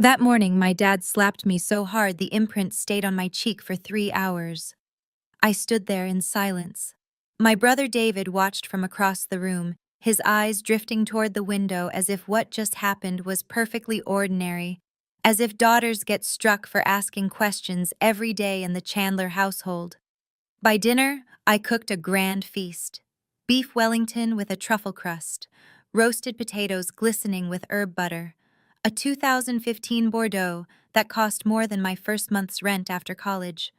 That morning, my dad slapped me so hard the imprint stayed on my cheek for 3 hours. I stood there in silence. My brother David watched from across the room, his eyes drifting toward the window as if what just happened was perfectly ordinary, as if daughters get struck for asking questions every day in the Chandler household. By dinner, I cooked a grand feast. Beef Wellington with a truffle crust, roasted potatoes glistening with herb butter, a 2015 Bordeaux that cost more than my first month's rent after college.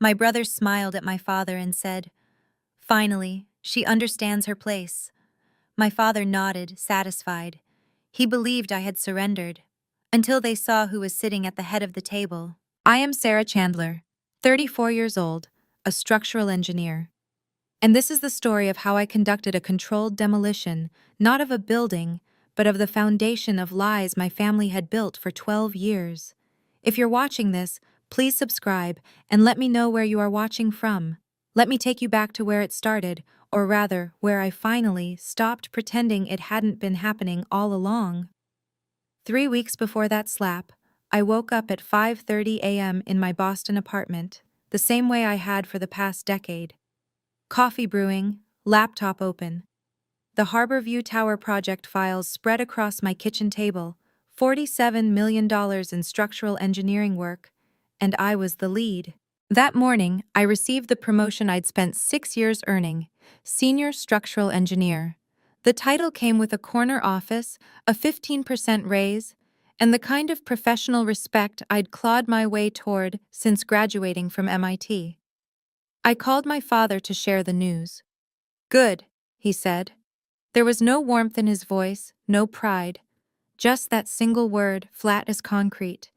My brother smiled at my father and said, "Finally, she understands her place." My father nodded, satisfied. He believed I had surrendered, until they saw who was sitting at the head of the table. I am Sarah Chandler, 34 years old, a structural engineer. And this is the story of how I conducted a controlled demolition, not of a building, but of the foundation of lies my family had built for 12 years. If you're watching this, please subscribe and let me know where you are watching from. Let me take you back to where it started, or rather, where I finally stopped pretending it hadn't been happening all along. 3 weeks before that slap, I woke up at 5:30 a.m. in my Boston apartment, the same way I had for the past decade. Coffee brewing, laptop open. The Harborview Tower project files spread across my kitchen table, $47 million in structural engineering work, and I was the lead. That morning, I received the promotion I'd spent 6 years earning, Senior Structural Engineer. The title came with a corner office, a 15% raise, and the kind of professional respect I'd clawed my way toward since graduating from MIT. I called my father to share the news. "Good," he said. There was no warmth in his voice, no pride, just that single word, flat as concrete.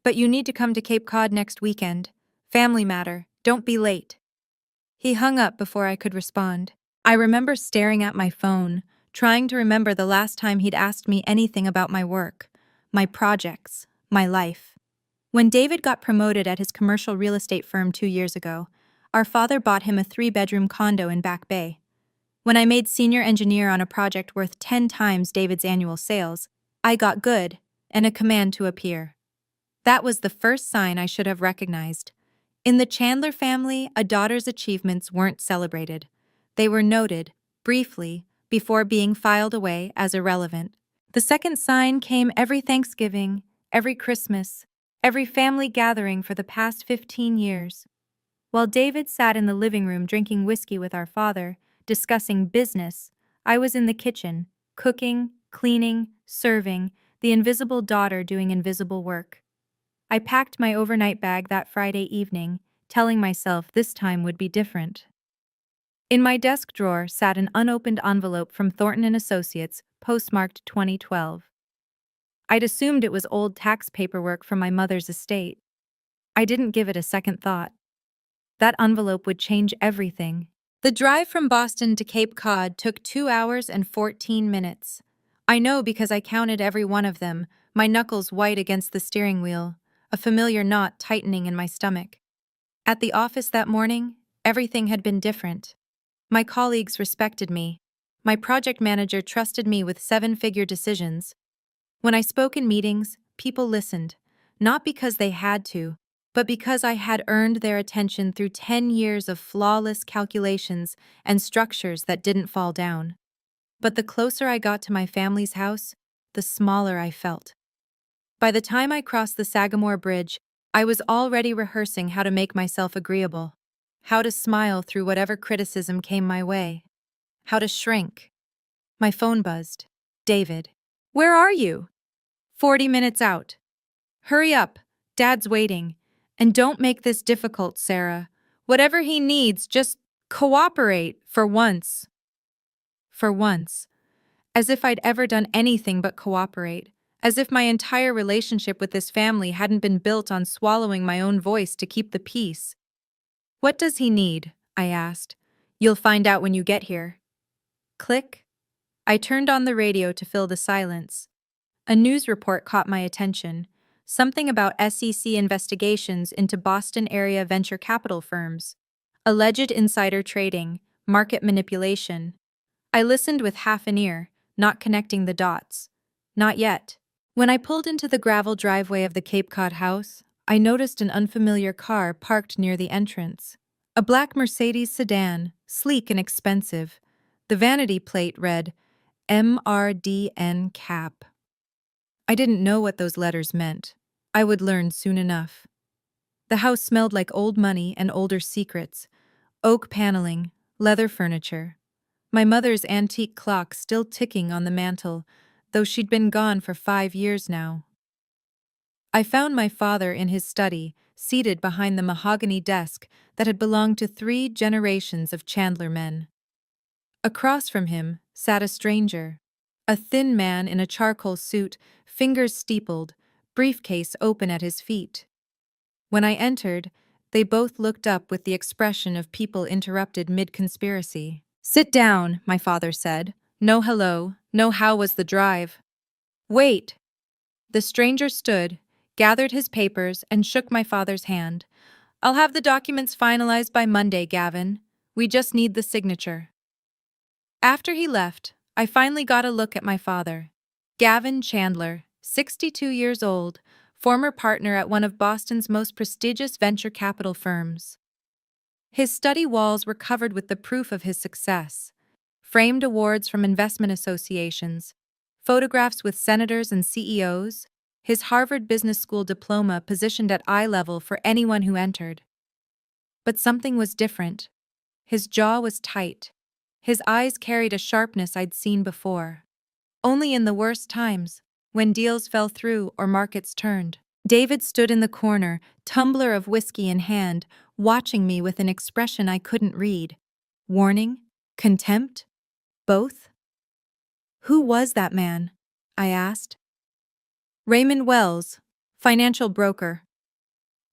"But you need to come to Cape Cod next weekend. Family matter, don't be late." He hung up before I could respond. I remember staring at my phone, trying to remember the last time he'd asked me anything about my work, my projects, my life. When David got promoted at his commercial real estate firm 2 years ago, our father bought him a 3-bedroom condo in Back Bay. When I made senior engineer on a project worth 10 times David's annual sales, I got good and a command to appear. That was the first sign I should have recognized. In the Chandler family, a daughter's achievements weren't celebrated. They were noted, briefly, before being filed away as irrelevant. The second sign came every Thanksgiving, every Christmas, every family gathering for the past 15 years. While David sat in the living room drinking whiskey with our father, discussing business, I was in the kitchen, cooking, cleaning, serving, the invisible daughter doing invisible work. I packed my overnight bag that Friday evening, telling myself this time would be different. In my desk drawer sat an unopened envelope from Thornton & Associates, postmarked 2012. I'd assumed it was old tax paperwork from my mother's estate. I didn't give it a second thought. That envelope would change everything. The drive from Boston to Cape Cod took 2 hours and 14 minutes. I know because I counted every one of them, my knuckles white against the steering wheel, a familiar knot tightening in my stomach. At the office that morning, everything had been different. My colleagues respected me. My project manager trusted me with 7-figure decisions. When I spoke in meetings, people listened, not because they had to, but because I had earned their attention through 10 years of flawless calculations and structures that didn't fall down. But the closer I got to my family's house, the smaller I felt. By the time I crossed the Sagamore Bridge, I was already rehearsing how to make myself agreeable, how to smile through whatever criticism came my way, how to shrink. My phone buzzed. "David, where are you?" 40 minutes out. "Hurry up, Dad's waiting. And don't make this difficult, Sarah. Whatever he needs, just cooperate for once." For once. As if I'd ever done anything but cooperate. As if my entire relationship with this family hadn't been built on swallowing my own voice to keep the peace. "What does he need?" I asked. "You'll find out when you get here." Click. I turned on the radio to fill the silence. A news report caught my attention. Something about SEC investigations into Boston area venture capital firms. Alleged insider trading, market manipulation. I listened with half an ear, not connecting the dots. Not yet. When I pulled into the gravel driveway of the Cape Cod house, I noticed an unfamiliar car parked near the entrance. A black Mercedes sedan, sleek and expensive. The vanity plate read, MRDN Cap. I didn't know what those letters meant. I would learn soon enough. The house smelled like old money and older secrets. Oak paneling, leather furniture. My mother's antique clock still ticking on the mantel, though she'd been gone for 5 years now. I found my father in his study, seated behind the mahogany desk that had belonged to 3 generations of Chandler men. Across from him sat a stranger, a thin man in a charcoal suit, fingers steepled, briefcase open at his feet. When I entered, they both looked up with the expression of people interrupted mid-conspiracy. "Sit down," my father said. "No hello, no how was the drive." "Wait." The stranger stood, gathered his papers, and shook my father's hand. "I'll have the documents finalized by Monday, Gavin. We just need the signature." After he left, I finally got a look at my father. Gavin Chandler, 62 years old, former partner at one of Boston's most prestigious venture capital firms. His study walls were covered with the proof of his success: framed awards from investment associations, photographs with senators and CEOs, his Harvard Business School diploma positioned at eye level for anyone who entered. But something was different. His jaw was tight. His eyes carried a sharpness I'd seen before. Only in the worst times, when deals fell through or markets turned. David stood in the corner, tumbler of whiskey in hand, watching me with an expression I couldn't read. Warning? Contempt? Both? "Who was that man?" I asked. "Raymond Wells, financial broker."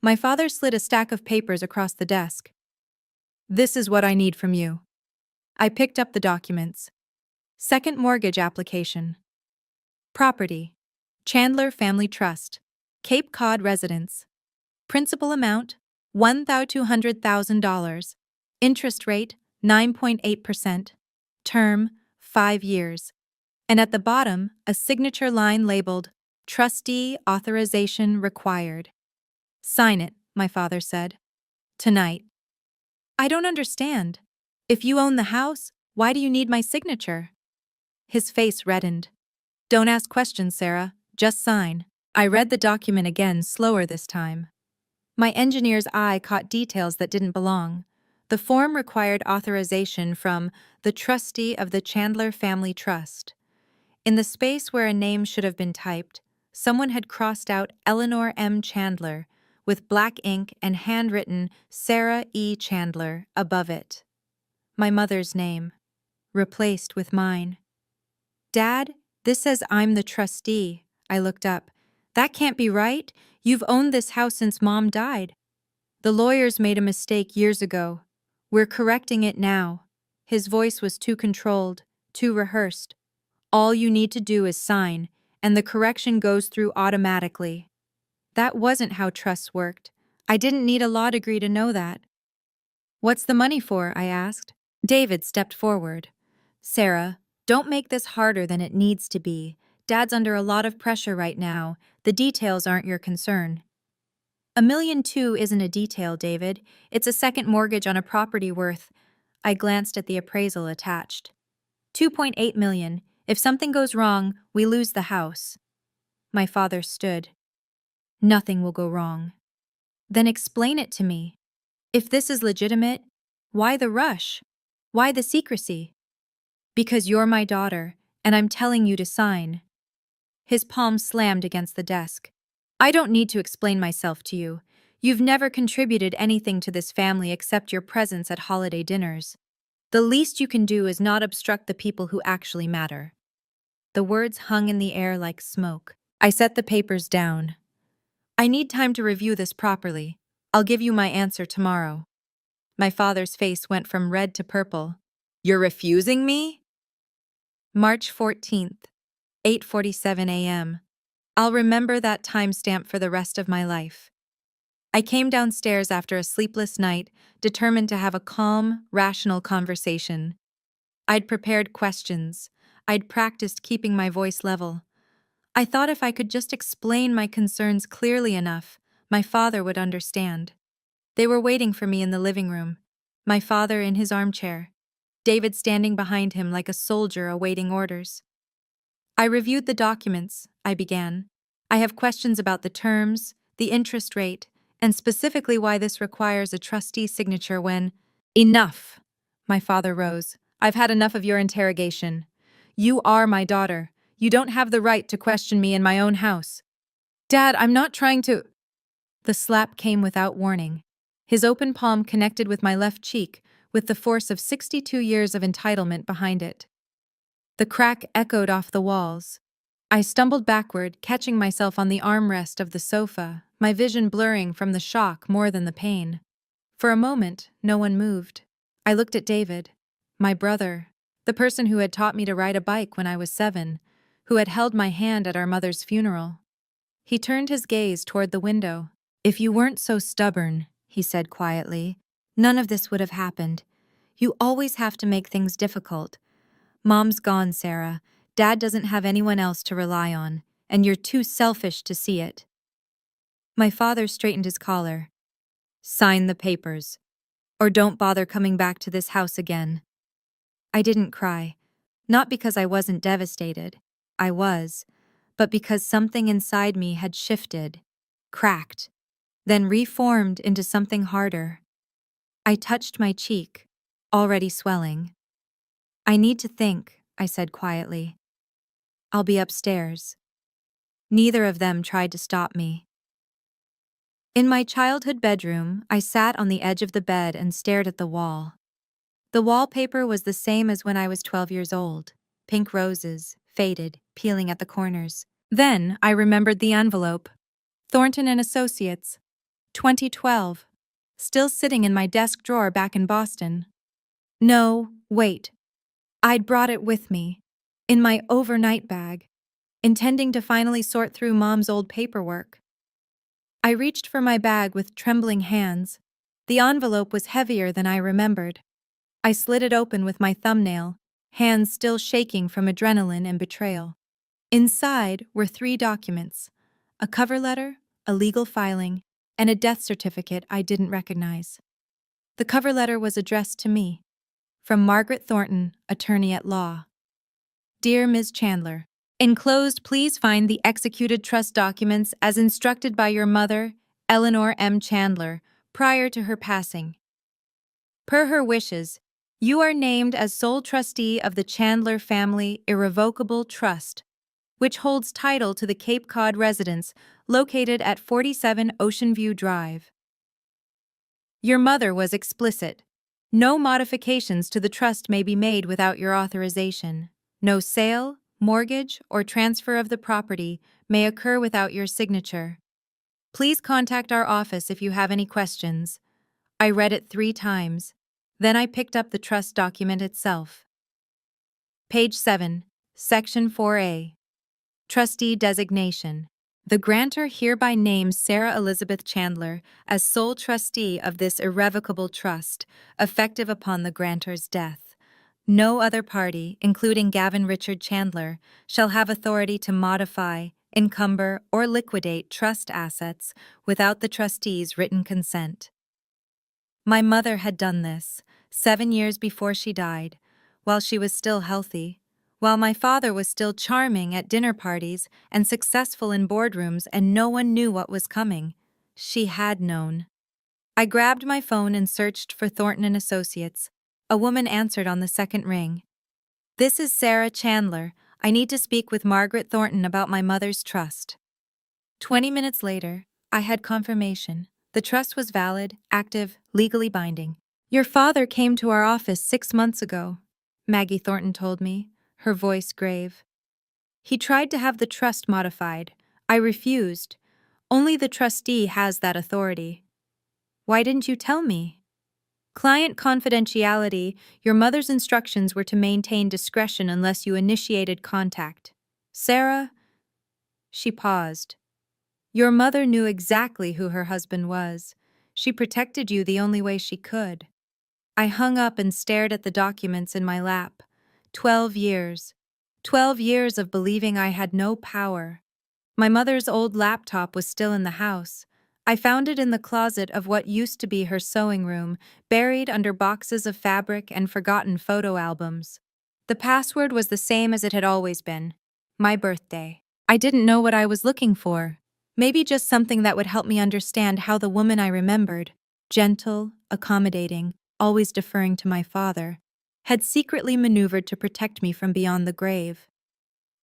My father slid a stack of papers across the desk. "This is what I need from you." I picked up the documents. Second mortgage application. Property: Chandler Family Trust, Cape Cod residence. Principal amount: $1,200,000. Interest rate: 9.8%. Term: 5 years. And at the bottom, a signature line labeled, "Trustee authorization required." "Sign it," my father said. "Tonight." "I don't understand. If you own the house, why do you need my signature?" His face reddened. "Don't ask questions, Sarah. Just sign." I read the document again, slower this time. My engineer's eye caught details that didn't belong. The form required authorization from the trustee of the Chandler Family Trust. In the space where a name should have been typed, someone had crossed out Eleanor M. Chandler with black ink and handwritten Sarah E. Chandler above it. My mother's name, replaced with mine. "Dad, this says I'm the trustee." I looked up. "That can't be right. You've owned this house since Mom died." "The lawyers made a mistake years ago. We're correcting it now." His voice was too controlled, too rehearsed. "All you need to do is sign, and the correction goes through automatically." That wasn't how trusts worked. I didn't need a law degree to know that. "What's the money for?" I asked. David stepped forward. "Sarah, don't make this harder than it needs to be. Dad's under a lot of pressure right now. The details aren't your concern." "$1.2 million isn't a detail, David. It's a second mortgage on a property worth—" I glanced at the appraisal attached. $2.8 million. If something goes wrong, we lose the house." My father stood. "Nothing will go wrong." "Then explain it to me. If this is legitimate, why the rush? Why the secrecy?" "Because you're my daughter, and I'm telling you to sign." His palm slammed against the desk. "I don't need to explain myself to you. You've never contributed anything to this family except your presence at holiday dinners. The least you can do is not obstruct the people who actually matter." The words hung in the air like smoke. I set the papers down. "I need time to review this properly. I'll give you my answer tomorrow." My father's face went from red to purple. "You're refusing me?" March 14th, 8:47 a.m. I'll remember that timestamp for the rest of my life. I came downstairs after a sleepless night, determined to have a calm, rational conversation. I'd prepared questions. I'd practiced keeping my voice level. I thought if I could just explain my concerns clearly enough, my father would understand. They were waiting for me in the living room, my father in his armchair, David standing behind him like a soldier awaiting orders. I reviewed the documents, I began. I have questions about the terms, the interest rate, and specifically why this requires a trustee signature when— Enough! My father rose. I've had enough of your interrogation. You are my daughter. You don't have the right to question me in my own house. Dad, I'm not trying to— The slap came without warning. His open palm connected with my left cheek, with the force of 62 years of entitlement behind it. The crack echoed off the walls. I stumbled backward, catching myself on the armrest of the sofa, my vision blurring from the shock more than the pain. For a moment, no one moved. I looked at David, my brother, the person who had taught me to ride a bike when I was 7, who had held my hand at our mother's funeral. He turned his gaze toward the window. If you weren't so stubborn, he said quietly, none of this would have happened. You always have to make things difficult. Mom's gone, Sarah. Dad doesn't have anyone else to rely on, and you're too selfish to see it. My father straightened his collar. Sign the papers, or don't bother coming back to this house again. I didn't cry. Not because I wasn't devastated. I was. But because something inside me had shifted, cracked, then reformed into something harder. I touched my cheek, already swelling. I need to think, I said quietly. I'll be upstairs. Neither of them tried to stop me. In my childhood bedroom, I sat on the edge of the bed and stared at the wall. The wallpaper was the same as when I was 12 years old. Pink roses, faded, peeling at the corners. Then I remembered the envelope. Thornton and Associates, 2012. Still sitting in my desk drawer back in Boston. No, wait. I'd brought it with me, in my overnight bag, intending to finally sort through Mom's old paperwork. I reached for my bag with trembling hands. The envelope was heavier than I remembered. I slid it open with my thumbnail, hands still shaking from adrenaline and betrayal. Inside were 3 documents: a cover letter, a legal filing, and a death certificate I didn't recognize. The cover letter was addressed to me, from Margaret Thornton, attorney at law. Dear Ms. Chandler, enclosed, please find the executed trust documents as instructed by your mother, Eleanor M. Chandler, prior to her passing. Per her wishes, you are named as sole trustee of the Chandler Family Irrevocable Trust, which holds title to the Cape Cod residence located at 47 Ocean View Drive. Your mother was explicit. No modifications to the trust may be made without your authorization. No sale, mortgage, or transfer of the property may occur without your signature. Please contact our office if you have any questions. I read it 3 times. Then I picked up the trust document itself. Page 7, Section 4A. Trustee Designation. The grantor hereby names Sarah Elizabeth Chandler as sole trustee of this irrevocable trust, effective upon the grantor's death. No other party, including Gavin Richard Chandler, shall have authority to modify, encumber, or liquidate trust assets without the trustee's written consent. My mother had done this 7 years before she died, while she was still healthy, while my father was still charming at dinner parties and successful in boardrooms and no one knew what was coming. She had known. I grabbed my phone and searched for Thornton and Associates. A woman answered on the second ring. This is Sarah Chandler. I need to speak with Margaret Thornton about my mother's trust. 20 minutes later, I had confirmation. The trust was valid, active, legally binding. Your father came to our office 6 months ago, Maggie Thornton told me, her voice grave. He tried to have the trust modified. I refused. Only the trustee has that authority. Why didn't you tell me? Client confidentiality. Your mother's instructions were to maintain discretion unless you initiated contact. Sarah? She paused. Your mother knew exactly who her husband was. She protected you the only way she could. I hung up and stared at the documents in my lap. 12 years. 12 years of believing I had no power. My mother's old laptop was still in the house. I found it in the closet of what used to be her sewing room, buried under boxes of fabric and forgotten photo albums. The password was the same as it had always been: my birthday. I didn't know what I was looking for. Maybe just something that would help me understand how the woman I remembered, gentle, accommodating, always deferring to my father, had secretly maneuvered to protect me from beyond the grave.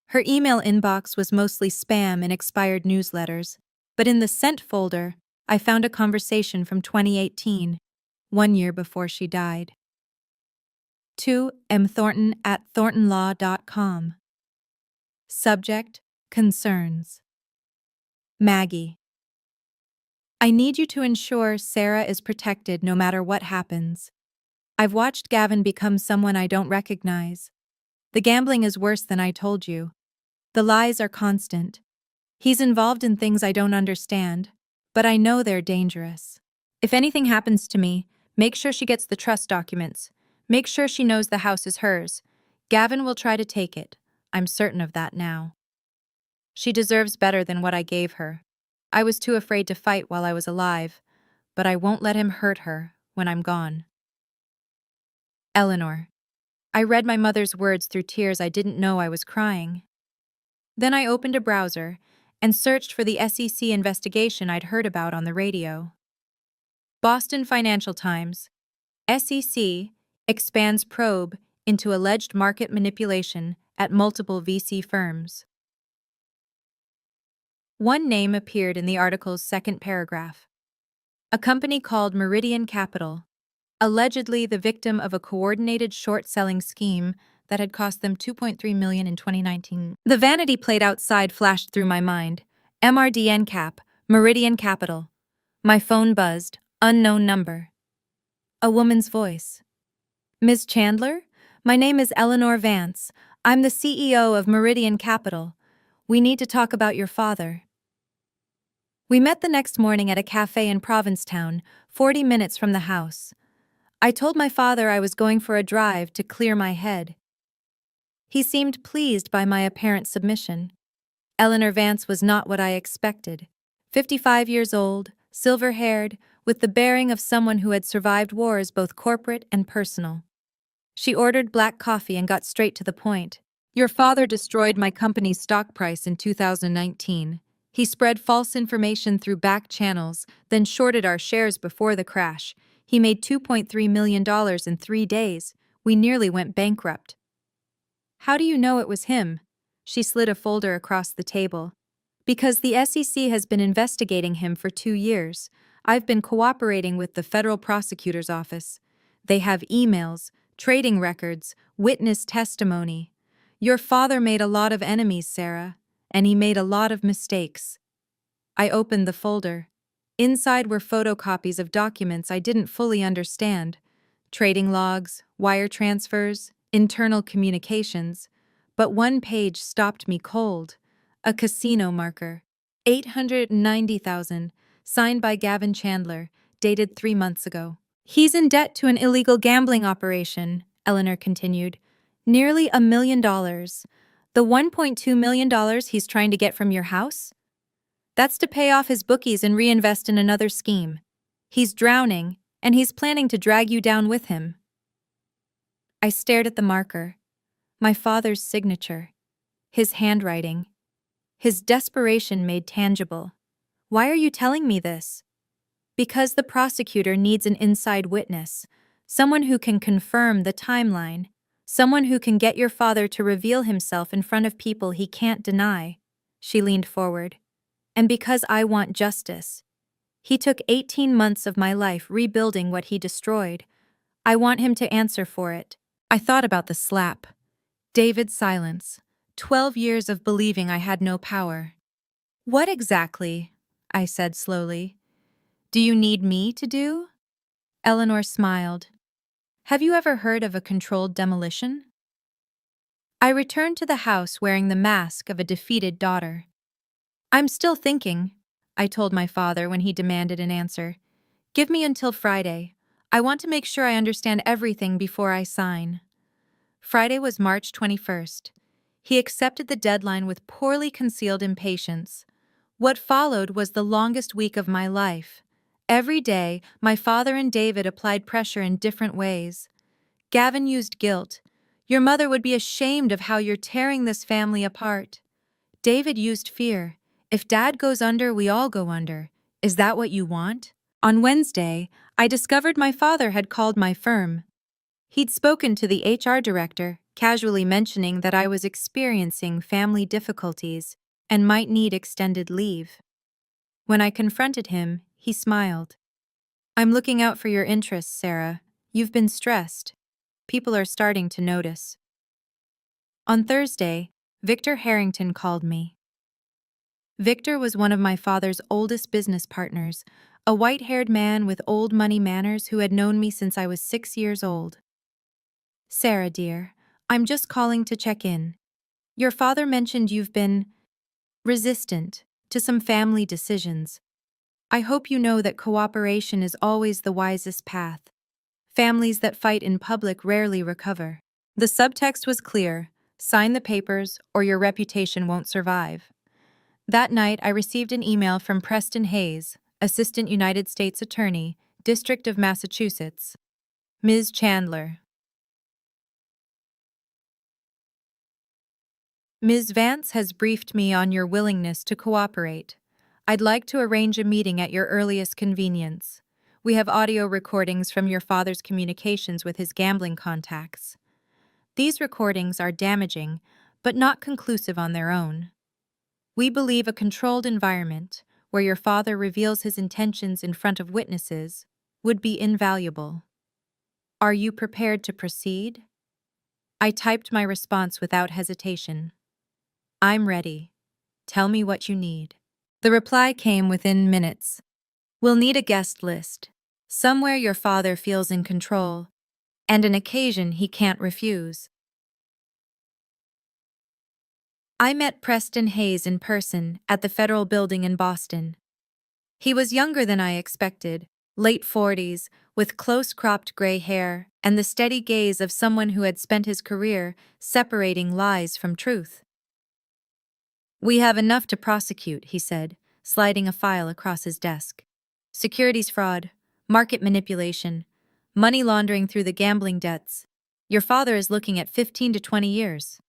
Her email inbox was mostly spam and expired newsletters, but in the sent folder, I found a conversation from 2018, 1 year before she died. To M. Thornton at thorntonlaw.com. Subject: Concerns. Maggie. I need you to ensure Sarah is protected no matter what happens. I've watched Gavin become someone I don't recognize. The gambling is worse than I told you. The lies are constant. He's involved in things I don't understand, but I know they're dangerous. If anything happens to me, make sure she gets the trust documents. Make sure she knows the house is hers. Gavin will try to take it. I'm certain of that now. She deserves better than what I gave her. I was too afraid to fight while I was alive, but I won't let him hurt her when I'm gone. Eleanor. I read my mother's words through tears. I didn't know I was crying. Then I opened a browser and searched for the SEC investigation I'd heard about on the radio. Boston Financial Times. SEC expands probe into alleged market manipulation at multiple VC firms. One name appeared in the article's second paragraph. A company called Meridian Capital, allegedly the victim of a coordinated short-selling scheme that had cost them $2.3 million in 2019. The vanity plate outside flashed through my mind. MRDN Cap, Meridian Capital. My phone buzzed. Unknown number. A woman's voice. Ms. Chandler? My name is Eleanor Vance. I'm the CEO of Meridian Capital. We need to talk about your father. We met the next morning at a cafe in Provincetown, 40 minutes from the house. I told my father I was going for a drive to clear my head. He seemed pleased by my apparent submission. Eleanor Vance was not what I expected. 55 years old, silver-haired, with the bearing of someone who had survived wars both corporate and personal. She ordered black coffee and got straight to the point. Your father destroyed my company's stock price in 2019. He spread false information through back channels, then shorted our shares before the crash. He made $2.3 million in 3 days. We nearly went bankrupt. How do you know it was him? She slid a folder across the table. Because the SEC has been investigating him for 2 years. I've been cooperating with the federal prosecutor's office. They have emails, trading records, witness testimony. Your father made a lot of enemies, Sarah, and he made a lot of mistakes. I opened the folder. Inside were photocopies of documents I didn't fully understand. Trading logs, wire transfers, internal communications. But one page stopped me cold. A casino marker. $890,000, signed by Gavin Chandler, dated 3 months ago. He's in debt to an illegal gambling operation, Eleanor continued. Nearly $1 million. The $1.2 million he's trying to get from your house? That's to pay off his bookies and reinvest in another scheme. He's drowning, and he's planning to drag you down with him. I stared at the marker. My father's signature. His handwriting. His desperation made tangible. Why are you telling me this? Because the prosecutor needs an inside witness, someone who can confirm the timeline, someone who can get your father to reveal himself in front of people he can't deny. She leaned forward. And because I want justice. He took 18 months of my life rebuilding what he destroyed. I want him to answer for it. I thought about the slap. David's silence. 12 years of believing I had no power. What exactly, I said slowly, do you need me to do? Eleanor smiled. Have you ever heard of a controlled demolition? I returned to the house wearing the mask of a defeated daughter. I'm still thinking, I told my father when he demanded an answer. Give me until Friday. I want to make sure I understand everything before I sign. Friday was March 21st. He accepted the deadline with poorly concealed impatience. What followed was the longest week of my life. Every day, my father and David applied pressure in different ways. Gavin used guilt. Your mother would be ashamed of how you're tearing this family apart. David used fear. If Dad goes under, we all go under. Is that what you want? On Wednesday, I discovered my father had called my firm. He'd spoken to the HR director, casually mentioning that I was experiencing family difficulties and might need extended leave. When I confronted him, he smiled. I'm looking out for your interests, Sarah. You've been stressed. People are starting to notice. On Thursday, Victor Harrington called me. Victor was one of my father's oldest business partners, a white-haired man with old money manners who had known me since I was 6 years old. Sarah, dear, I'm just calling to check in. Your father mentioned you've been resistant to some family decisions. I hope you know that cooperation is always the wisest path. Families that fight in public rarely recover. The subtext was clear: sign the papers or your reputation won't survive. That night, I received an email from Preston Hayes, Assistant United States Attorney, District of Massachusetts. Ms. Chandler. Ms. Vance has briefed me on your willingness to cooperate. I'd like to arrange a meeting at your earliest convenience. We have audio recordings from your father's communications with his gambling contacts. These recordings are damaging, but not conclusive on their own. We believe a controlled environment, where your father reveals his intentions in front of witnesses, would be invaluable. Are you prepared to proceed? I typed my response without hesitation. I'm ready. Tell me what you need. The reply came within minutes. We'll need a guest list, somewhere your father feels in control, and an occasion he can't refuse. I met Preston Hayes in person at the Federal Building in Boston. He was younger than I expected, late 40s, with close-cropped gray hair and the steady gaze of someone who had spent his career separating lies from truth. We have enough to prosecute, he said, sliding a file across his desk. Securities fraud, market manipulation, money laundering through the gambling debts. Your father is looking at 15 to 20 years.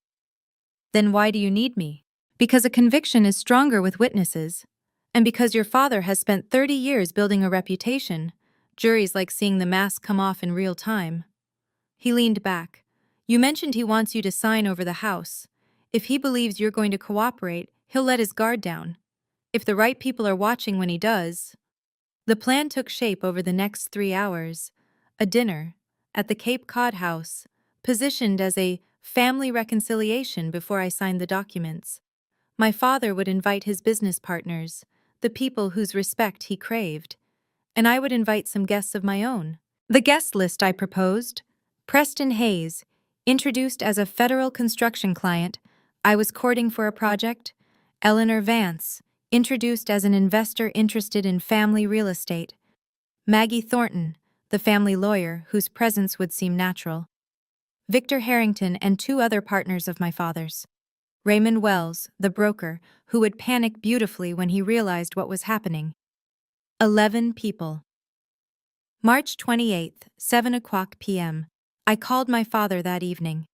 Then why do you need me? Because a conviction is stronger with witnesses, and because your father has spent 30 years building a reputation. Juries like seeing the mask come off in real time. He leaned back. You mentioned he wants you to sign over the house. If he believes you're going to cooperate, he'll let his guard down. If the right people are watching when he does. The plan took shape over the next 3 hours. A dinner at the Cape Cod House, positioned as a family reconciliation before I signed the documents. My father would invite his business partners, the people whose respect he craved, and I would invite some guests of my own. The guest list I proposed: Preston Hayes, introduced as a federal construction client I was courting for a project; Eleanor Vance, introduced as an investor interested in family real estate; Maggie Thornton, the family lawyer whose presence would seem natural; Victor Harrington and 2 other partners of my father's; Raymond Wells, the broker, who would panic beautifully when he realized what was happening. 11 people. March 28th, 7:00 p.m. I called my father that evening.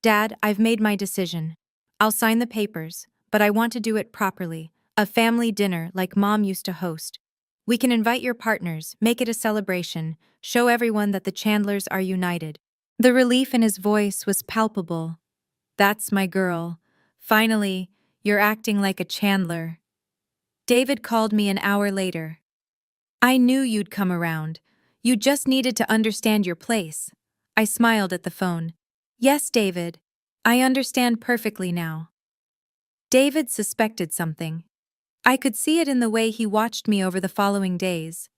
Dad, I've made my decision. I'll sign the papers, but I want to do it properly. A family dinner like Mom used to host. We can invite your partners, make it a celebration, show everyone that the Chandlers are united. The relief in his voice was palpable. That's my girl. Finally, you're acting like a Chandler. David called me an hour later. I knew you'd come around. You just needed to understand your place. I smiled at the phone. Yes, David. I understand perfectly now. David suspected something. I could see it in the way he watched me over the following days.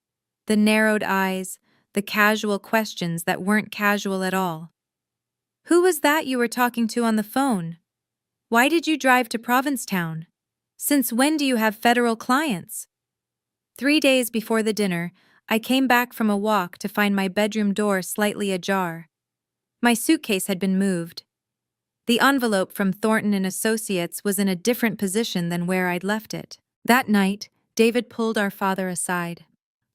The narrowed eyes, the casual questions that weren't casual at all. Who was that you were talking to on the phone? Why did you drive to Provincetown? Since when do you have federal clients? 3 days before the dinner, I came back from a walk to find my bedroom door slightly ajar. My suitcase had been moved. The envelope from Thornton and Associates was in a different position than where I'd left it. That night, David pulled our father aside.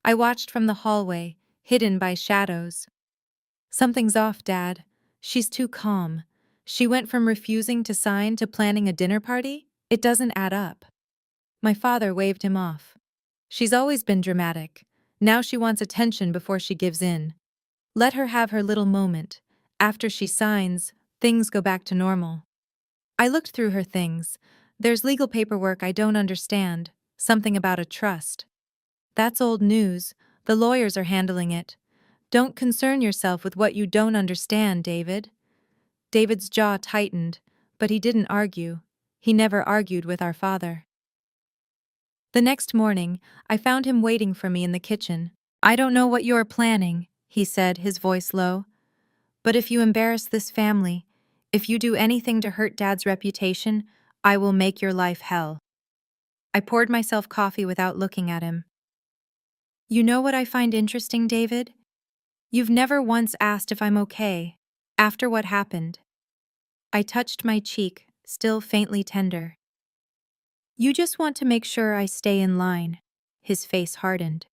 I watched from the hallway, hidden by shadows. "Something's off, Dad. She's too calm. She went from refusing to sign to planning a dinner party? It doesn't add up." My father waved him off. "She's always been dramatic. Now she wants attention before she gives in. Let her have her little moment. After she signs, things go back to normal." I looked through her things. There's legal paperwork I don't understand, something about a trust. "That's old news. The lawyers are handling it. Don't concern yourself with what you don't understand, David." David's jaw tightened, but he didn't argue. He never argued with our father. The next morning, I found him waiting for me in the kitchen. "I don't know what you're planning," he said, his voice low. "But if you embarrass this family, if you do anything to hurt Dad's reputation, I will make your life hell." I poured myself coffee without looking at him. "You know what I find interesting, David? You've never once asked if I'm okay, after what happened." I touched my cheek, still faintly tender. "You just want to make sure I stay in line." His face hardened.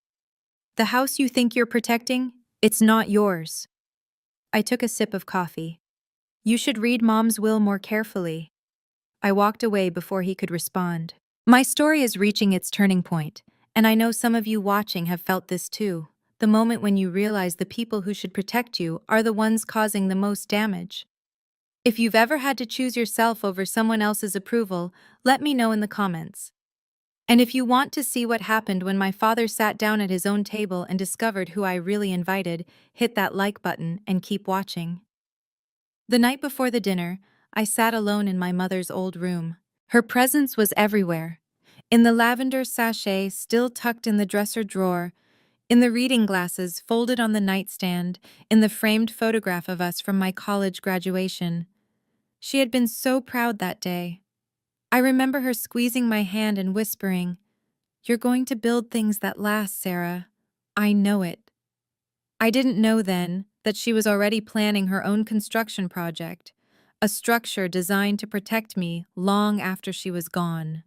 "The house you think you're protecting, it's not yours." I took a sip of coffee. "You should read Mom's will more carefully." I walked away before he could respond. My story is reaching its turning point, and I know some of you watching have felt this too. The moment when you realize the people who should protect you are the ones causing the most damage. If you've ever had to choose yourself over someone else's approval, let me know in the comments. And if you want to see what happened when my father sat down at his own table and discovered who I really invited, hit that like button and keep watching. The night before the dinner, I sat alone in my mother's old room. Her presence was everywhere. In the lavender sachet still tucked in the dresser drawer, in the reading glasses folded on the nightstand, in the framed photograph of us from my college graduation. She had been so proud that day. I remember her squeezing my hand and whispering, "You're going to build things that last, Sarah. I know it." I didn't know then that she was already planning her own construction project, a structure designed to protect me long after she was gone.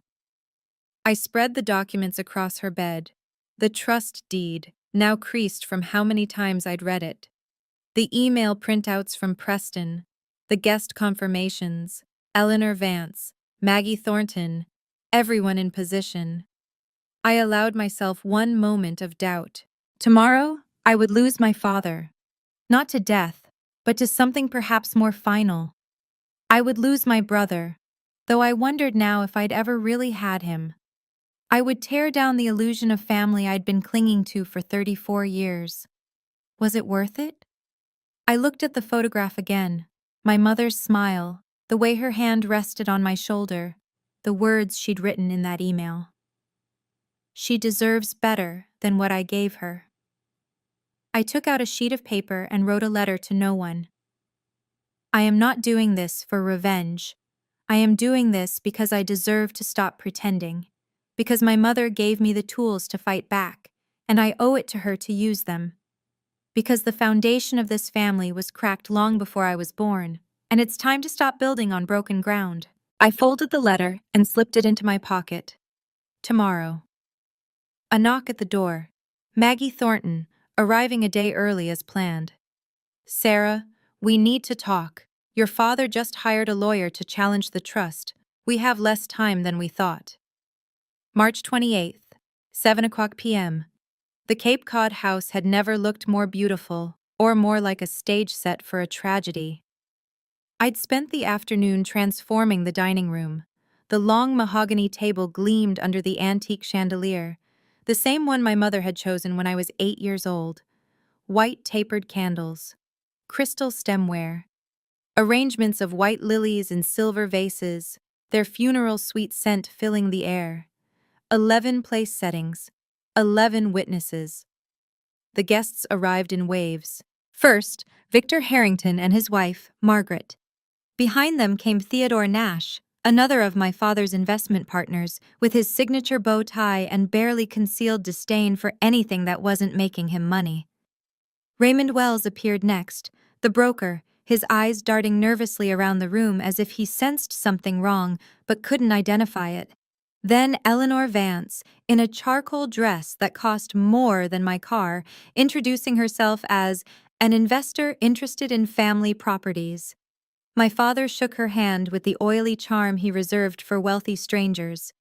I spread the documents across her bed, the trust deed, now creased from how many times I'd read it, the email printouts from Preston, the guest confirmations, Eleanor Vance, Maggie Thornton, everyone in position. I allowed myself one moment of doubt. Tomorrow, I would lose my father. Not to death, but to something perhaps more final. I would lose my brother, though I wondered now if I'd ever really had him. I would tear down the illusion of family I'd been clinging to for 34 years. Was it worth it? I looked at the photograph again, my mother's smile, the way her hand rested on my shoulder, the words she'd written in that email. She deserves better than what I gave her. I took out a sheet of paper and wrote a letter to no one. I am not doing this for revenge. I am doing this because I deserve to stop pretending, because my mother gave me the tools to fight back, and I owe it to her to use them. Because the foundation of this family was cracked long before I was born, and it's time to stop building on broken ground. I folded the letter and slipped it into my pocket. Tomorrow. A knock at the door. Maggie Thornton, arriving a day early as planned. "Sarah, we need to talk. Your father just hired a lawyer to challenge the trust. We have less time than we thought." March 28th, 7:00 p.m. The Cape Cod house had never looked more beautiful or more like a stage set for a tragedy. I'd spent the afternoon transforming the dining room. The long mahogany table gleamed under the antique chandelier, the same one my mother had chosen when I was 8 years old. White tapered candles, crystal stemware, arrangements of white lilies in silver vases, their funeral sweet scent filling the air. 11 place settings, 11 witnesses. The guests arrived in waves. First, Victor Harrington and his wife, Margaret. Behind them came Theodore Nash, another of my father's investment partners, with his signature bow tie and barely concealed disdain for anything that wasn't making him money. Raymond Wells appeared next, the broker, his eyes darting nervously around the room as if he sensed something wrong but couldn't identify it. Then Eleanor Vance, in a charcoal dress that cost more than my car, introducing herself as an investor interested in family properties. My father shook her hand with the oily charm he reserved for wealthy strangers.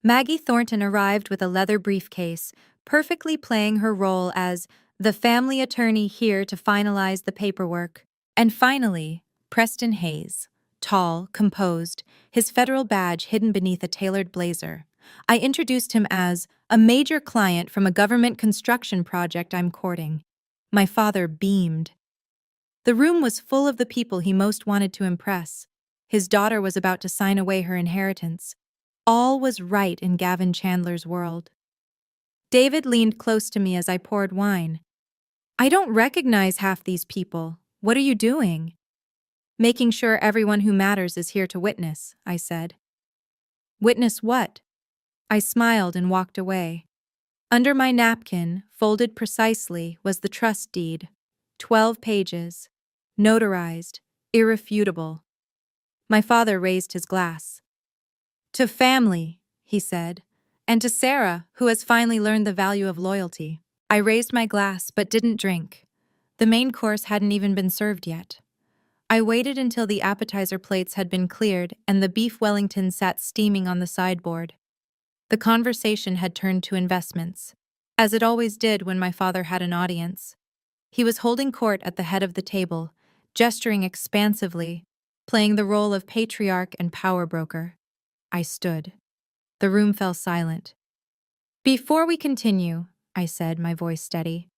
Maggie Thornton arrived with a leather briefcase, perfectly playing her role as the family attorney here to finalize the paperwork. And finally, Preston Hayes, tall, composed, his federal badge hidden beneath a tailored blazer. I introduced him as a major client from a government construction project I'm courting. My father beamed. The room was full of the people he most wanted to impress. His daughter was about to sign away her inheritance. All was right in Gavin Chandler's world. David leaned close to me as I poured wine. I don't recognize half these people. What are you doing? Making sure everyone who matters is here to witness, I said. Witness what? I smiled and walked away. Under my napkin, folded precisely, was the trust deed. 12 pages. Notarized. Irrefutable. My father raised his glass. To family, he said, and to Sarah, who has finally learned the value of loyalty. I raised my glass but didn't drink. The main course hadn't even been served yet. I waited until the appetizer plates had been cleared and the beef Wellington sat steaming on the sideboard. The conversation had turned to investments, as it always did when my father had an audience. He was holding court at the head of the table, gesturing expansively, playing the role of patriarch and power broker. I stood. The room fell silent. Before we continue, I said, my voice steady,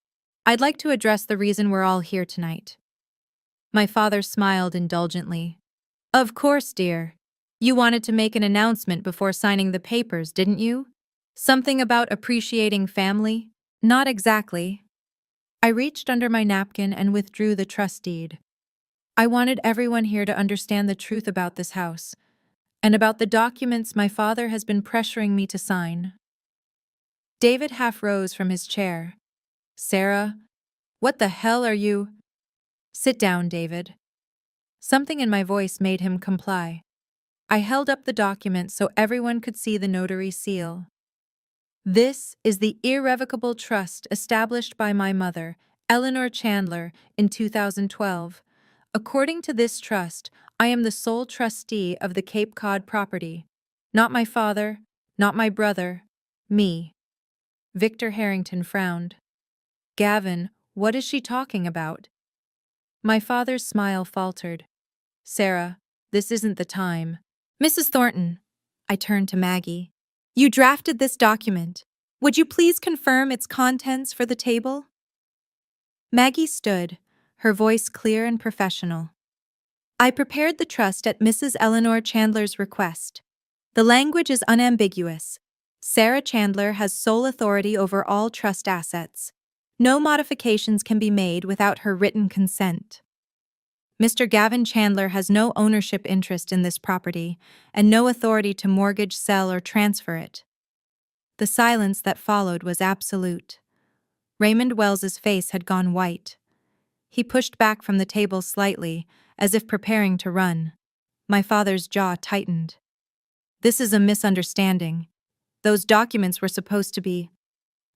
I'd like to address the reason we're all here tonight. My father smiled indulgently. Of course, dear. You wanted to make an announcement before signing the papers, didn't you? Something about appreciating family? Not exactly. I reached under my napkin and withdrew the trust deed. I wanted everyone here to understand the truth about this house, and about the documents my father has been pressuring me to sign. David half rose from his chair. Sarah, what the hell are you? Sit down, David. Something in my voice made him comply. I held up the document so everyone could see the notary seal. This is the irrevocable trust established by my mother, Eleanor Chandler, in 2012. According to this trust, I am the sole trustee of the Cape Cod property. Not my father, not my brother, me. Victor Harrington frowned. Gavin, what is she talking about? My father's smile faltered. Sarah, this isn't the time. Mrs. Thornton, I turned to Maggie. You drafted this document. Would you please confirm its contents for the table? Maggie stood, her voice clear and professional. I prepared the trust at Mrs. Eleanor Chandler's request. The language is unambiguous. Sarah Chandler has sole authority over all trust assets. No modifications can be made without her written consent. Mr. Gavin Chandler has no ownership interest in this property and no authority to mortgage, sell, or transfer it. The silence that followed was absolute. Raymond Wells's face had gone white. He pushed back from the table slightly, as if preparing to run. My father's jaw tightened. This is a misunderstanding. Those documents were supposed to be...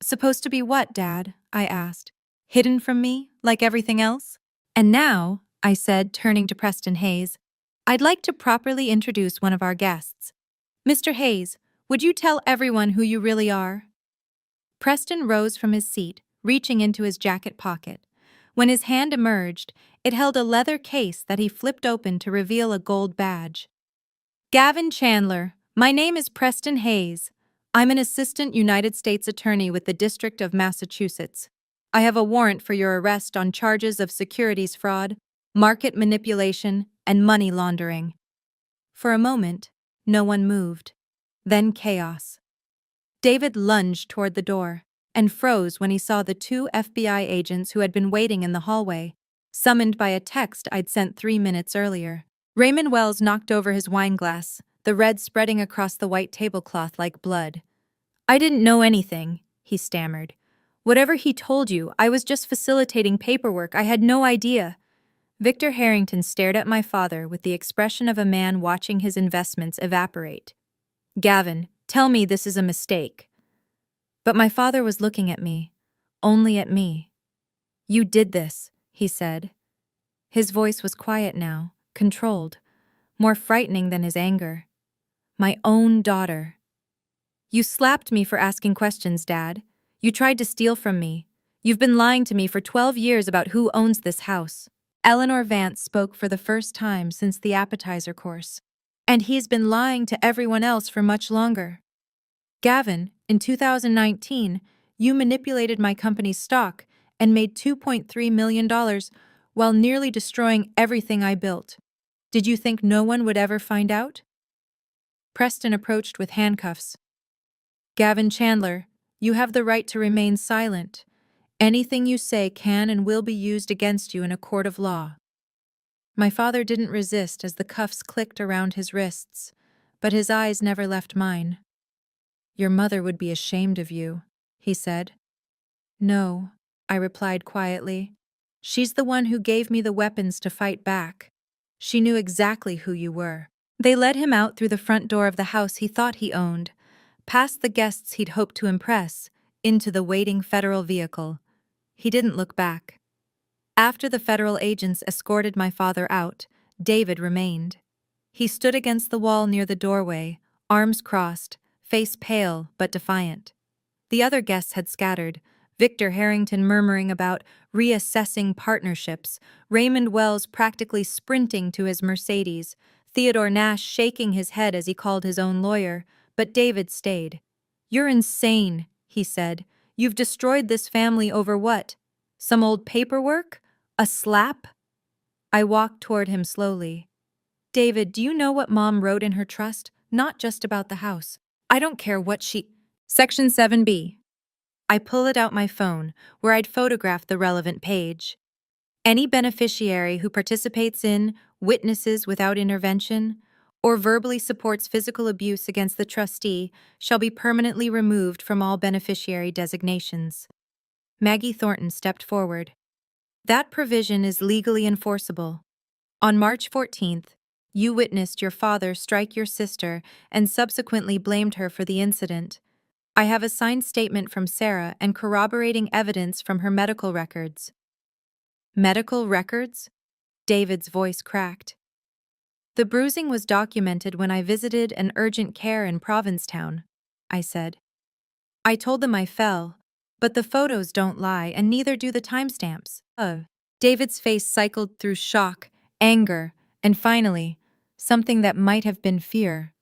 Supposed to be what, Dad? I asked. Hidden from me, like everything else? And now, I said, turning to Preston Hayes, I'd like to properly introduce one of our guests. Mr. Hayes, would you tell everyone who you really are? Preston rose from his seat, reaching into his jacket pocket. When his hand emerged, it held a leather case that he flipped open to reveal a gold badge. Gavin Chandler, my name is Preston Hayes. I'm an assistant United States attorney with the District of Massachusetts. I have a warrant for your arrest on charges of securities fraud, market manipulation, and money laundering. For a moment, no one moved. Then chaos. David lunged toward the door and froze when he saw the 2 FBI agents who had been waiting in the hallway, summoned by a text I'd sent 3 minutes earlier. Raymond Wells knocked over his wineglass, the red spreading across the white tablecloth like blood. I didn't know anything, he stammered. Whatever he told you, I was just facilitating paperwork. I had no idea. Victor Harrington stared at my father with the expression of a man watching his investments evaporate. Gavin, tell me this is a mistake. But my father was looking at me, only at me. You did this, he said. His voice was quiet now, controlled, more frightening than his anger. My own daughter. You slapped me for asking questions, Dad. You tried to steal from me. You've been lying to me for 12 years about who owns this house. Eleanor Vance spoke for the first time since the appetizer course. And he's been lying to everyone else for much longer. Gavin, in 2019, you manipulated my company's stock and made $2.3 million while nearly destroying everything I built. Did you think no one would ever find out? Preston approached with handcuffs. Gavin Chandler, you have the right to remain silent. Anything you say can and will be used against you in a court of law. My father didn't resist as the cuffs clicked around his wrists, but his eyes never left mine. Your mother would be ashamed of you, he said. No, I replied quietly. She's the one who gave me the weapons to fight back. She knew exactly who you were. They led him out through the front door of the house he thought he owned, past the guests he'd hoped to impress, into the waiting federal vehicle. He didn't look back. After the federal agents escorted my father out, David remained. He stood against the wall near the doorway, arms crossed, face pale but defiant. The other guests had scattered, Victor Harrington murmuring about reassessing partnerships, Raymond Wells practically sprinting to his Mercedes, Theodore Nash shaking his head as he called his own lawyer, but David stayed. You're insane, he said. You've destroyed this family over what? Some old paperwork? A slap? I walked toward him slowly. David, do you know what Mom wrote in her trust? Not just about the house. I don't care what she... Section 7B. I pulled out my phone, where I'd photographed the relevant page. Any beneficiary who participates in, witnesses without intervention, or verbally supports physical abuse against the trustee shall be permanently removed from all beneficiary designations. Maggie Thornton stepped forward. That provision is legally enforceable. On March 14th, you witnessed your father strike your sister and subsequently blamed her for the incident. I have a signed statement from Sarah and corroborating evidence from her medical records. Medical records? David's voice cracked. The bruising was documented when I visited an urgent care in Provincetown, I said. I told them I fell, but the photos don't lie and neither do the timestamps. David's face cycled through shock, anger, and finally, something that might have been fear.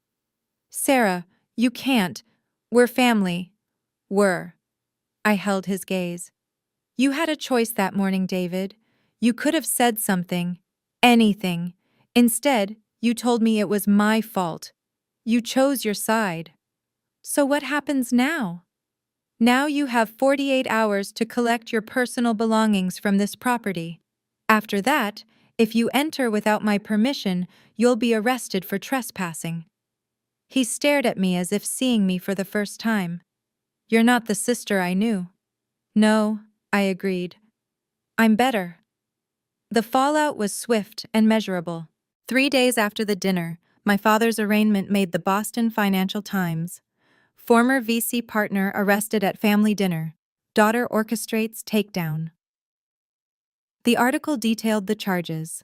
Sarah, you can't. We're family. Were. I held his gaze. You had a choice that morning, David. You could have said something. Anything. Instead, you told me it was my fault. You chose your side. So what happens now? Now you have 48 hours to collect your personal belongings from this property. After that, if you enter without my permission, you'll be arrested for trespassing. He stared at me as if seeing me for the first time. You're not the sister I knew. No, I agreed. I'm better. The fallout was swift and measurable. 3 days after the dinner, my father's arraignment made the Boston Financial Times. Former VC partner arrested at family dinner. Daughter orchestrates takedown. The article detailed the charges: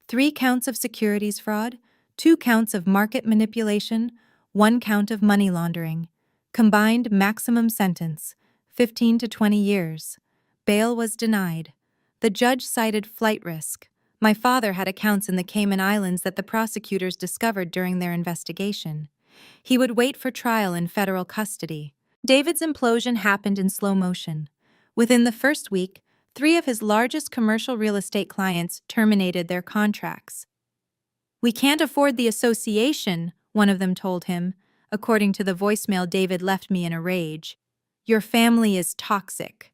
3 counts of securities fraud, 2 counts of market manipulation, 1 count of money laundering. Combined maximum sentence, 15 to 20 years. Bail was denied. The judge cited flight risk. My father had accounts in the Cayman Islands that the prosecutors discovered during their investigation. He would wait for trial in federal custody. David's implosion happened in slow motion. Within the first week, 3 of his largest commercial real estate clients terminated their contracts. We can't afford the association, one of them told him, according to the voicemail David left me in a rage. Your family is toxic.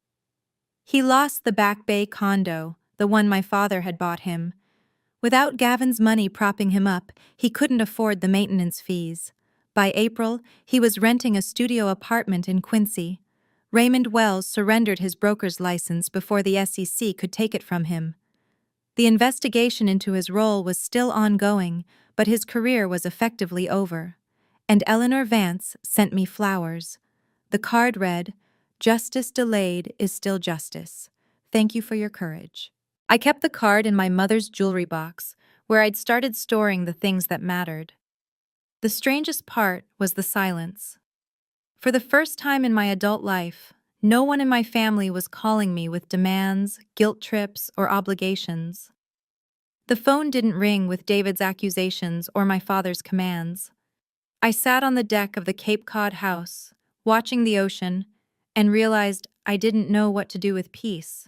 He lost the Back Bay condo, the one my father had bought him. Without Gavin's money propping him up, he couldn't afford the maintenance fees. By April, he was renting a studio apartment in Quincy. Raymond Wells surrendered his broker's license before the SEC could take it from him. The investigation into his role was still ongoing, but his career was effectively over. And Eleanor Vance sent me flowers. The card read, "Justice delayed is still justice. Thank you for your courage." I kept the card in my mother's jewelry box, where I'd started storing the things that mattered. The strangest part was the silence. For the first time in my adult life, no one in my family was calling me with demands, guilt trips, or obligations. The phone didn't ring with David's accusations or my father's commands. I sat on the deck of the Cape Cod house, watching the ocean, and realized I didn't know what to do with peace.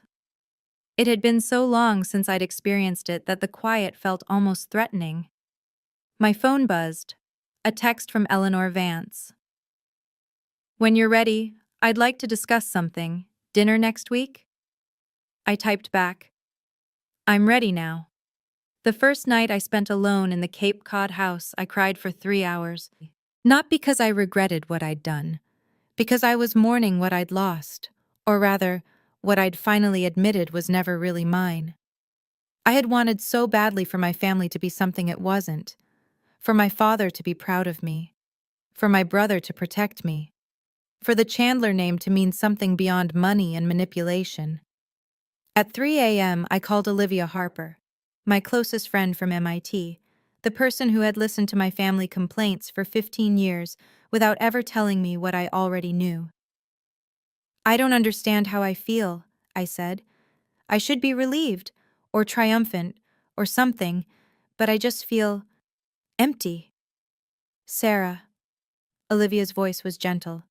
It had been so long since I'd experienced it that the quiet felt almost threatening. My phone buzzed, a text from Eleanor Vance. "When you're ready, I'd like to discuss something. Dinner next week?" I typed back, "I'm ready now." The first night I spent alone in the Cape Cod house, I cried for 3 hours. Not because I regretted what I'd done, because I was mourning what I'd lost, or rather, what I'd finally admitted was never really mine. I had wanted so badly for my family to be something it wasn't, for my father to be proud of me, for my brother to protect me, for the Chandler name to mean something beyond money and manipulation. At 3 a.m., I called Olivia Harper, my closest friend from MIT, the person who had listened to my family complaints for 15 years without ever telling me what I already knew. "I don't understand how I feel," I said. "I should be relieved, or triumphant, or something, but I just feel empty." "Sarah," Olivia's voice was gentle,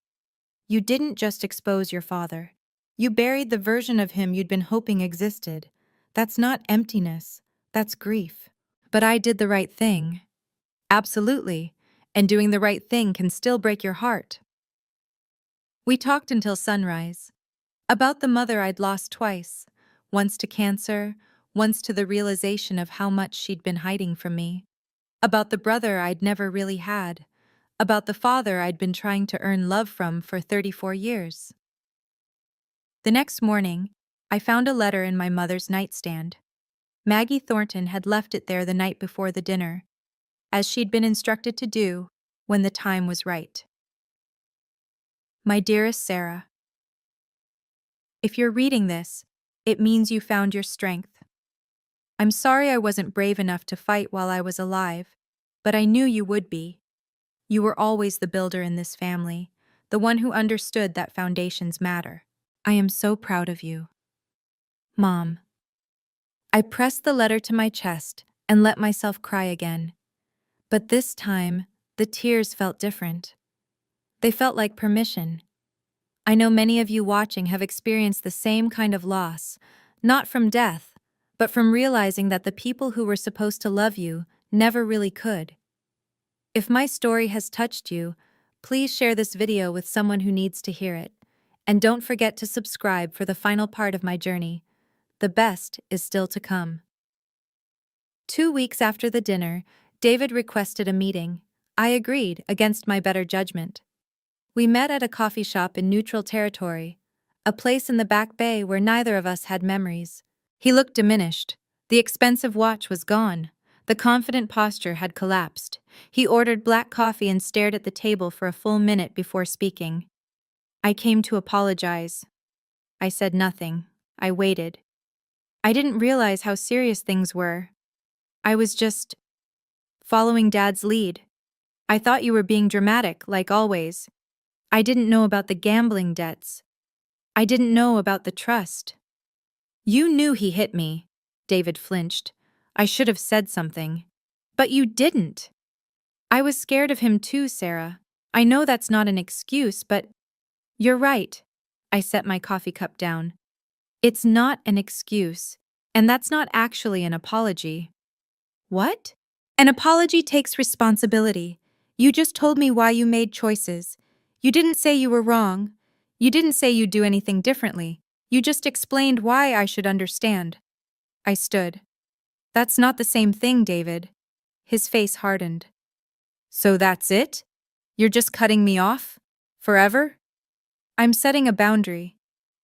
"you didn't just expose your father. You buried the version of him you'd been hoping existed. That's not emptiness, that's grief." "But I did the right thing." "Absolutely, and doing the right thing can still break your heart." We talked until sunrise. About the mother I'd lost twice, once to cancer, once to the realization of how much she'd been hiding from me. About the brother I'd never really had. About the father I'd been trying to earn love from for 34 years. The next morning, I found a letter in my mother's nightstand. Maggie Thornton had left it there the night before the dinner, as she'd been instructed to do when the time was right. "My dearest Sarah, if you're reading this, it means you found your strength. I'm sorry I wasn't brave enough to fight while I was alive, but I knew you would be. You were always the builder in this family, the one who understood that foundations matter. I am so proud of you. Mom." I pressed the letter to my chest and let myself cry again. But this time, the tears felt different. They felt like permission. I know many of you watching have experienced the same kind of loss, not from death, but from realizing that the people who were supposed to love you never really could. If my story has touched you, please share this video with someone who needs to hear it. And don't forget to subscribe for the final part of my journey. The best is still to come. 2 weeks after the dinner, David requested a meeting. I agreed, against my better judgment. We met at a coffee shop in neutral territory, a place in the Back Bay where neither of us had memories. He looked diminished. The expensive watch was gone. The confident posture had collapsed. He ordered black coffee and stared at the table for a full minute before speaking. "I came to apologize." I said nothing. I waited. I didn't realize how serious things were. I was just following Dad's lead. "I thought you were being dramatic, like always. I didn't know about the gambling debts. I didn't know about the trust." "You knew he hit me." David flinched. "I should have said something." "But you didn't." "I was scared of him too, Sarah. I know that's not an excuse, but..." "You're right." I set my coffee cup down. "It's not an excuse, and that's not actually an apology." "What?" "An apology takes responsibility. You just told me why you made choices. You didn't say you were wrong. You didn't say you'd do anything differently. You just explained why I should understand." I stood. "That's not the same thing, David." His face hardened. "So that's it? You're just cutting me off? Forever?" "I'm setting a boundary.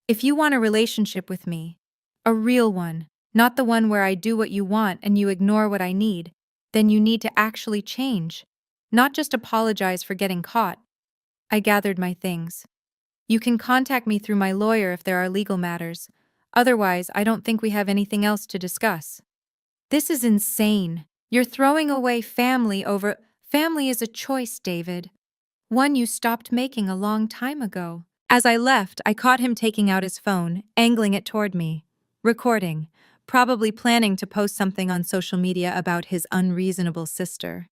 If you want a relationship with me, a real one, Not the one where I do what you want and you ignore what I need. Then you need to actually change. Not just apologize for getting caught. I gathered my things. You can contact me through my lawyer if there are legal matters. Otherwise, I don't think we have anything else to discuss. This is insane. You're throwing away family over. Family is a choice, David. One you stopped making a long time ago. As I left, I caught him taking out his phone, angling it toward me. Recording, probably planning to post something on social media about his unreasonable sister.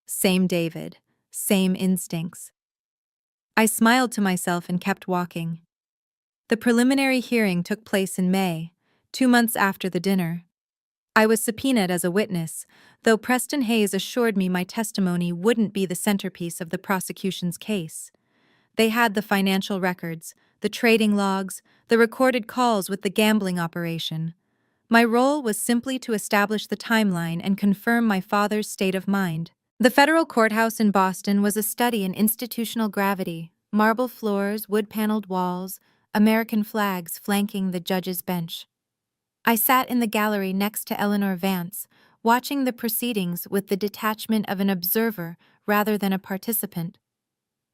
Same David, same instincts. I smiled to myself and kept walking. The preliminary hearing took place in May, 2 months after the dinner. I was subpoenaed as a witness, though Preston Hayes assured me my testimony wouldn't be the centerpiece of the prosecution's case. They had the financial records, the trading logs, the recorded calls with the gambling operation. My role was simply to establish the timeline and confirm my father's state of mind. The federal courthouse in Boston was a study in institutional gravity: marble floors, wood-paneled walls, American flags flanking the judge's bench. I sat in the gallery next to Eleanor Vance, watching the proceedings with the detachment of an observer rather than a participant.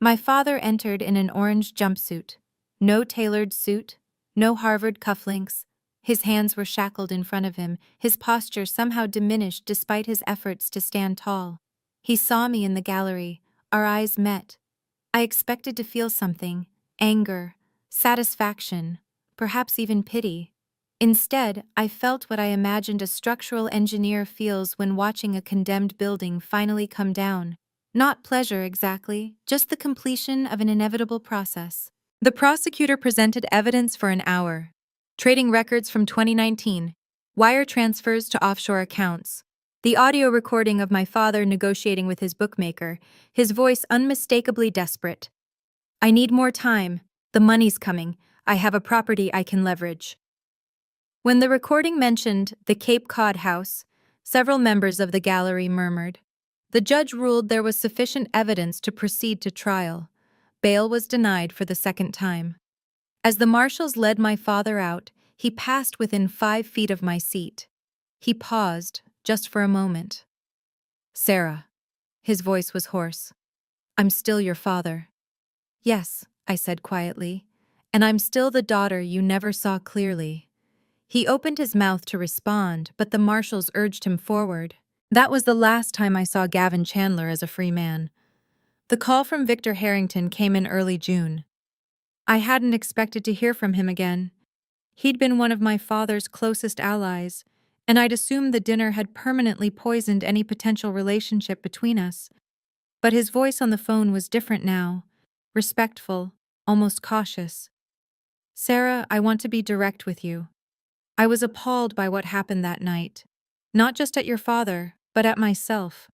My father entered in an orange jumpsuit. No tailored suit, no Harvard cufflinks. His hands were shackled in front of him, his posture somehow diminished despite his efforts to stand tall. He saw me in the gallery. Our eyes met. I expected to feel something: anger, satisfaction, perhaps even pity. Instead, I felt what I imagined a structural engineer feels when watching a condemned building finally come down. Not pleasure exactly, just the completion of an inevitable process. The prosecutor presented evidence for an hour. Trading records from 2019, wire transfers to offshore accounts, the audio recording of my father negotiating with his bookmaker, his voice unmistakably desperate. I need more time. The money's coming. I have a property I can leverage. When the recording mentioned the Cape Cod house, several members of the gallery murmured. The judge ruled there was sufficient evidence to proceed to trial. Bail was denied for the second time. As the marshals led my father out, he passed within 5 feet of my seat. He paused, just for a moment. "Sarah." His voice was hoarse. "I'm still your father." "Yes," I said quietly, "and I'm still the daughter you never saw clearly." He opened his mouth to respond, but the marshals urged him forward. That was the last time I saw Gavin Chandler as a free man. The call from Victor Harrington came in early June. I hadn't expected to hear from him again. He'd been one of my father's closest allies, and I'd assumed the dinner had permanently poisoned any potential relationship between us. But his voice on the phone was different now, respectful, almost cautious. "Sarah, I want to be direct with you. I was appalled by what happened that night. Not just at your father, but at myself.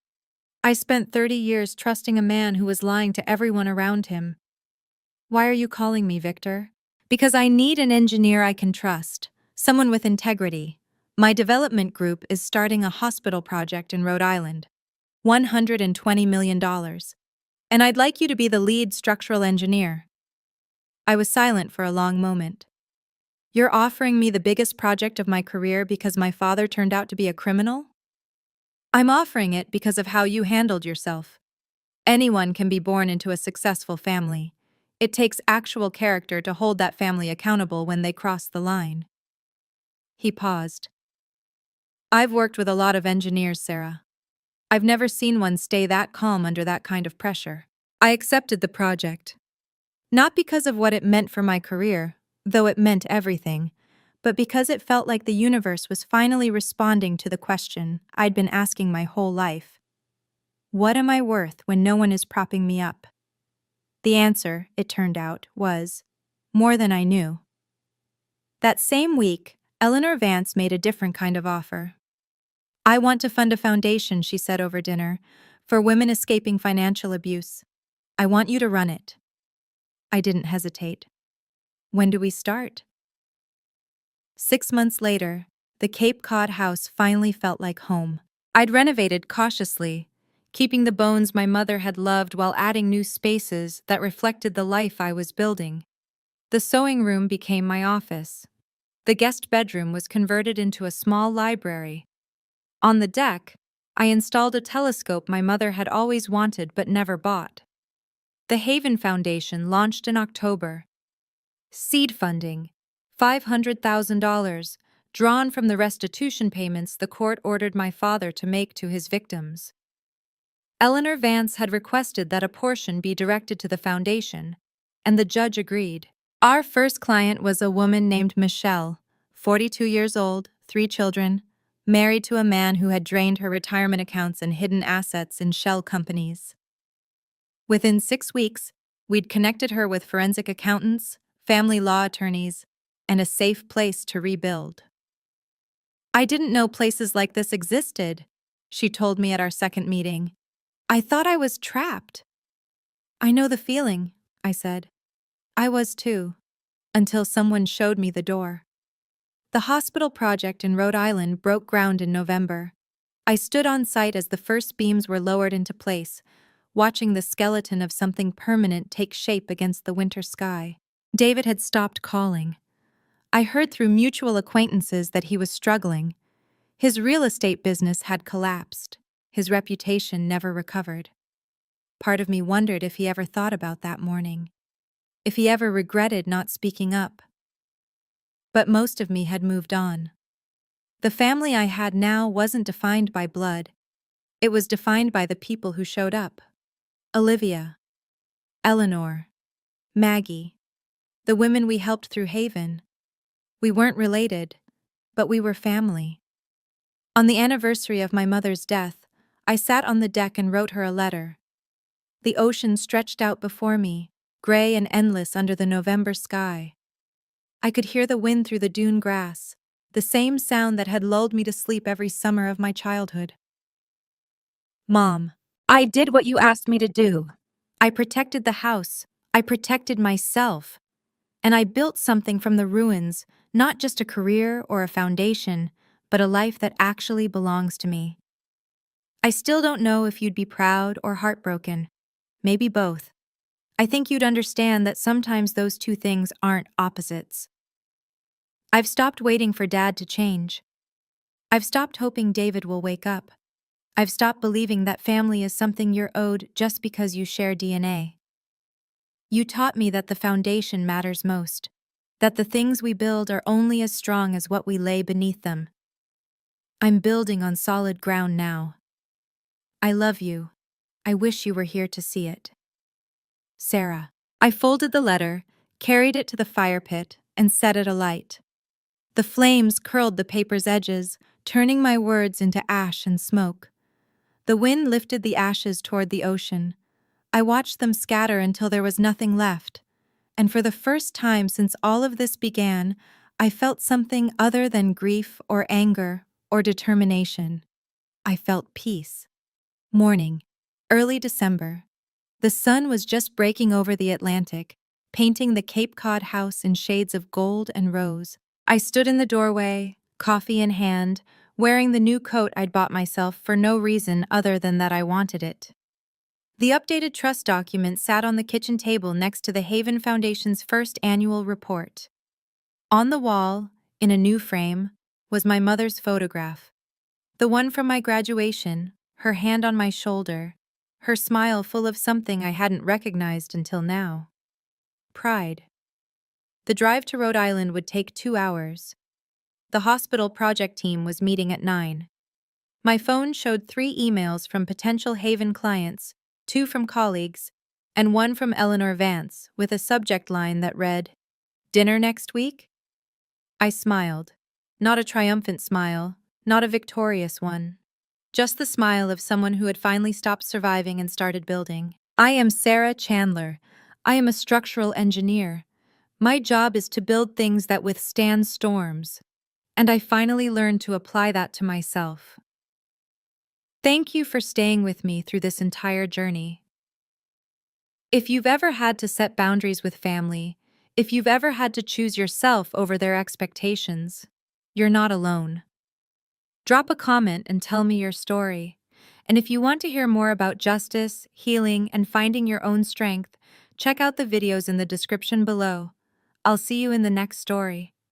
I spent 30 years trusting a man who was lying to everyone around him." "Why are you calling me, Victor?" "Because I need an engineer I can trust, someone with integrity. My development group is starting a hospital project in Rhode Island. $120 million. And I'd like you to be the lead structural engineer." I was silent for a long moment. "You're offering me the biggest project of my career because my father turned out to be a criminal?" "I'm offering it because of how you handled yourself. Anyone can be born into a successful family. It takes actual character to hold that family accountable when they cross the line." He paused. "I've worked with a lot of engineers, Sarah. I've never seen one stay that calm under that kind of pressure." I accepted the project. Not because of what it meant for my career, though it meant everything, but because it felt like the universe was finally responding to the question I'd been asking my whole life. What am I worth when no one is propping me up? The answer, it turned out, was more than I knew. That same week, Eleanor Vance made a different kind of offer. "I want to fund a foundation," she said over dinner, "for women escaping financial abuse. I want you to run it." I didn't hesitate. "When do we start?" 6 months later, the Cape Cod house finally felt like home. I'd renovated cautiously, keeping the bones my mother had loved while adding new spaces that reflected the life I was building. The sewing room became my office. The guest bedroom was converted into a small library. On the deck, I installed a telescope my mother had always wanted but never bought. The Haven Foundation launched in October. Seed funding, $500,000, drawn from the restitution payments the court ordered my father to make to his victims. Eleanor Vance had requested that a portion be directed to the foundation, and the judge agreed. Our first client was a woman named Michelle, 42 years old, 3 children, married to a man who had drained her retirement accounts and hidden assets in shell companies. Within 6 weeks, we'd connected her with forensic accountants, family law attorneys, and a safe place to rebuild. I didn't know places like this existed, she told me at our second meeting. I thought I was trapped. I know the feeling, I said. I was too, until someone showed me the door. The hospital project in Rhode Island broke ground in November. I stood on site as the first beams were lowered into place, watching the skeleton of something permanent take shape against the winter sky. David had stopped calling. I heard through mutual acquaintances that he was struggling. His real estate business had collapsed. His reputation never recovered. Part of me wondered if he ever thought about that morning, if he ever regretted not speaking up. But most of me had moved on. The family I had now wasn't defined by blood. It was defined by the people who showed up. Olivia, Eleanor, Maggie, the women we helped through Haven. We weren't related, but we were family. On the anniversary of my mother's death, I sat on the deck and wrote her a letter. The ocean stretched out before me, gray and endless under the November sky. I could hear the wind through the dune grass, the same sound that had lulled me to sleep every summer of my childhood. Mom, I did what you asked me to do. I protected the house. I protected myself. And I built something from the ruins, not just a career or a foundation, but a life that actually belongs to me. I still don't know if you'd be proud or heartbroken. Maybe both. I think you'd understand that sometimes those two things aren't opposites. I've stopped waiting for Dad to change. I've stopped hoping David will wake up. I've stopped believing that family is something you're owed just because you share DNA. You taught me that the foundation matters most, that the things we build are only as strong as what we lay beneath them. I'm building on solid ground now. I love you. I wish you were here to see it. Sarah. I folded the letter, carried it to the fire pit, and set it alight. The flames curled the paper's edges, turning my words into ash and smoke. The wind lifted the ashes toward the ocean. I watched them scatter until there was nothing left, and for the first time since all of this began, I felt something other than grief or anger or determination. I felt peace. Morning, early December. The sun was just breaking over the Atlantic, painting the Cape Cod house in shades of gold and rose. I stood in the doorway, coffee in hand, wearing the new coat I'd bought myself for no reason other than that I wanted it. The updated trust document sat on the kitchen table next to the Haven Foundation's first annual report. On the wall, in a new frame, was my mother's photograph. The one from my graduation, her hand on my shoulder, her smile full of something I hadn't recognized until now. Pride. The drive to Rhode Island would take 2 hours. The hospital project team was meeting at 9. My phone showed 3 emails from potential Haven clients, 2 from colleagues, and 1 from Eleanor Vance with a subject line that read, "Dinner next week?" I smiled. Not a triumphant smile, not a victorious one. Just the smile of someone who had finally stopped surviving and started building. I am Sarah Chandler. I am a structural engineer. My job is to build things that withstand storms. And I finally learned to apply that to myself. Thank you for staying with me through this entire journey. If you've ever had to set boundaries with family, if you've ever had to choose yourself over their expectations, you're not alone. Drop a comment and tell me your story. And if you want to hear more about justice, healing, and finding your own strength, check out the videos in the description below. I'll see you in the next story.